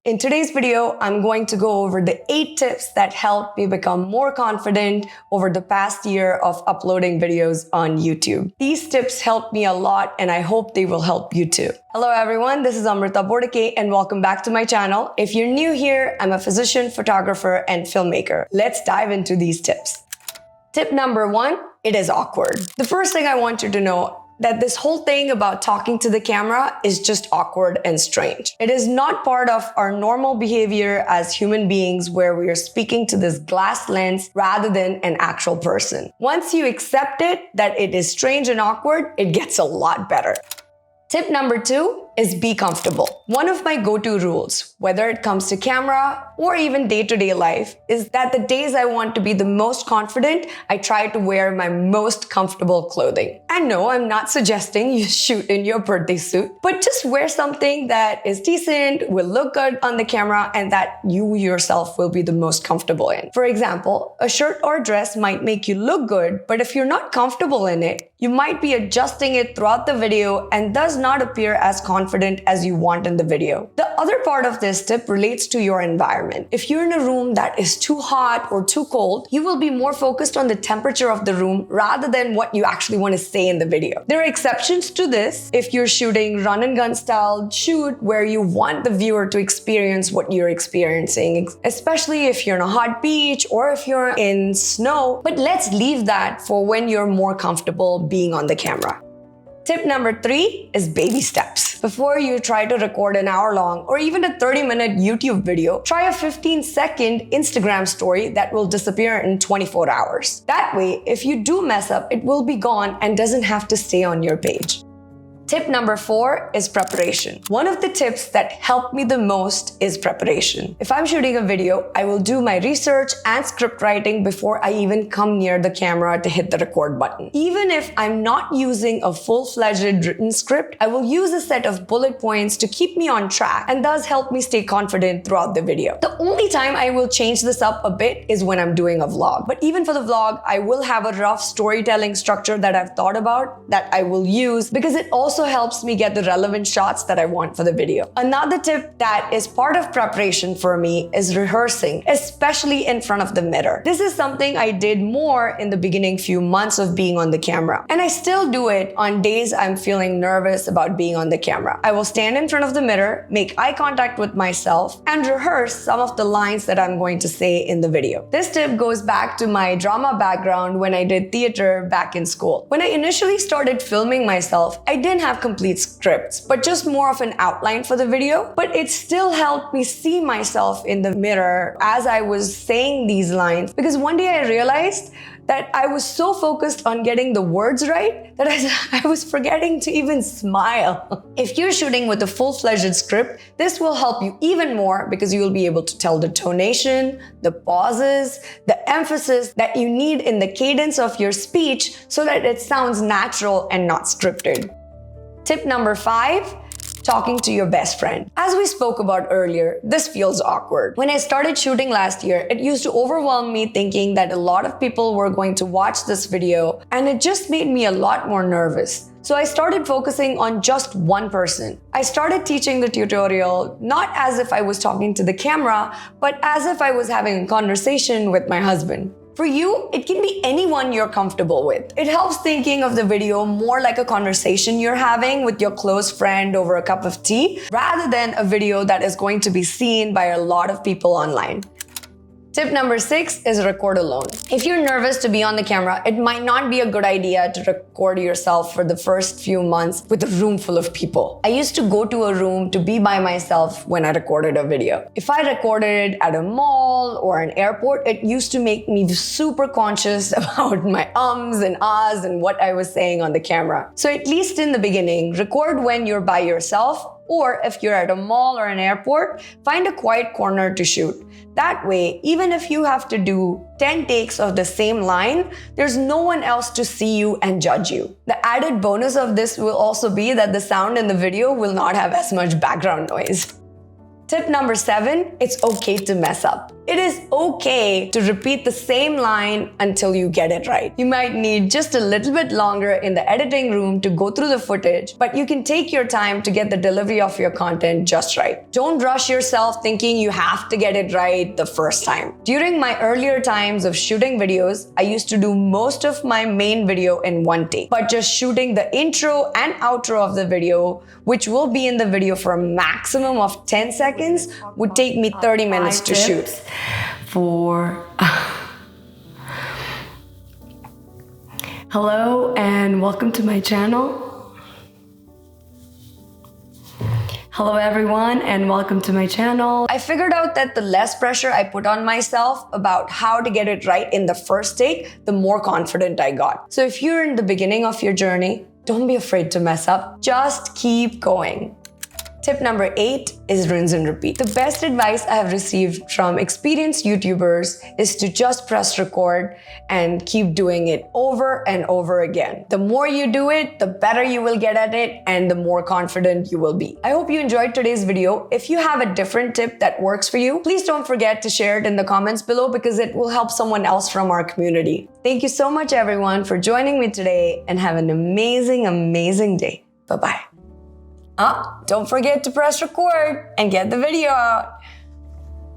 In today's video, I'm going to go over the 8 tips that helped me become more confident over the past year of uploading videos on YouTube. These tips helped me a lot and I hope they will help you too. Hello everyone, this is Amrita Bordake and welcome back to my channel. If you're new here, I'm a physician, photographer, and filmmaker. Let's dive into these tips. Tip number 1, it is awkward. The first thing I want you to know that this whole thing about talking to the camera is just awkward and strange. It is not part of our normal behavior as human beings where we are speaking to this glass lens rather than an actual person. Once you accept it, that it is strange and awkward, it gets a lot better. Tip number 2 is be comfortable. One of my go-to rules, whether it comes to camera or even day-to-day life, is that the days I want to be the most confident, I try to wear my most comfortable clothing. And no, I'm not suggesting you shoot in your birthday suit, but just wear something that is decent, will look good on the camera, and that you yourself will be the most comfortable in. For example, a shirt or dress might make you look good, but if you're not comfortable in it, you might be adjusting it throughout the video and does not appear as confident as you want in the video. The other part of this tip relates to your environment. If you're in a room that is too hot or too cold, you will be more focused on the temperature of the room rather than what you actually want to say in the video. There are exceptions to this. If you're shooting run and gun style shoot where you want the viewer to experience what you're experiencing, especially if you're in a hot beach or if you're in snow, but let's leave that for when you're more comfortable being on the camera. Tip number 3 is baby steps. Before you try to record an hour-long or even a 30-minute YouTube video, try a 15-second Instagram story that will disappear in 24 hours. That way, if you do mess up, it will be gone and doesn't have to stay on your page. Tip number 4 is preparation. One of the tips that helped me the most is preparation. If I'm shooting a video, I will do my research and script writing before I even come near the camera to hit the record button. Even if I'm not using a full-fledged written script, I will use a set of bullet points to keep me on track and thus help me stay confident throughout the video. The only time I will change this up a bit is when I'm doing a vlog. But even for the vlog, I will have a rough storytelling structure that I've thought about that I will use because it also helps me get the relevant shots that I want for the video. Another tip that is part of preparation for me is rehearsing, especially in front of the mirror. This is something I did more in the beginning few months of being on the camera. And I still do it on days I'm feeling nervous about being on the camera. I will stand in front of the mirror, make eye contact with myself, and rehearse some of the lines that I'm going to say in the video. This tip goes back to my drama background when I did theater back in school. When I initially started filming myself, I didn't have complete scripts, but just more of an outline for the video. But it still helped me see myself in the mirror as I was saying these lines, because one day I realized that I was so focused on getting the words right that I was forgetting to even smile. If you're shooting with a full-fledged script, this will help you even more because you will be able to tell the tonation, the pauses, the emphasis that you need in the cadence of your speech so that it sounds natural and not scripted. Tip number 5, talking to your best friend. As we spoke about earlier, this feels awkward. When I started shooting last year, it used to overwhelm me thinking that a lot of people were going to watch this video, and it just made me a lot more nervous. So I started focusing on just one person. I started teaching the tutorial not as if I was talking to the camera, but as if I was having a conversation with my husband. For you, it can be anyone you're comfortable with. It helps thinking of the video more like a conversation you're having with your close friend over a cup of tea, rather than a video that is going to be seen by a lot of people online. Tip number 6 is record alone. If you're nervous to be on the camera, it might not be a good idea to record yourself for the first few months with a room full of people. I used to go to a room to be by myself when I recorded a video. If I recorded it at a mall or an airport, it used to make me super conscious about my ums and ahs and what I was saying on the camera. So at least in the beginning, record when you're by yourself, or if you're at a mall or an airport, find a quiet corner to shoot. That way, even if you have to do 10 takes of the same line, there's no one else to see you and judge you. The added bonus of this will also be that the sound in the video will not have as much background noise. Tip number 7, it's okay to mess up. It is okay to repeat the same line until you get it right. You might need just a little bit longer in the editing room to go through the footage, but you can take your time to get the delivery of your content just right. Don't rush yourself thinking you have to get it right the first time. During my earlier times of shooting videos, I used to do most of my main video in one take, but just shooting the intro and outro of the video, which will be in the video for a maximum of 10 seconds, would take me 30 minutes to shoot. Hello and welcome to my channel. Hello everyone and welcome to my channel. I figured out that the less pressure I put on myself about how to get it right in the first take, the more confident I got. So if you're in the beginning of your journey, don't be afraid to mess up. Just keep going. Tip number 8 is rinse and repeat. The best advice I have received from experienced YouTubers is to just press record and keep doing it over and over again. The more you do it, the better you will get at it and the more confident you will be. I hope you enjoyed today's video. If you have a different tip that works for you, please don't forget to share it in the comments below because it will help someone else from our community. Thank you so much everyone for joining me today and have an amazing, amazing day. Bye-bye. Don't forget to press record and get the video out.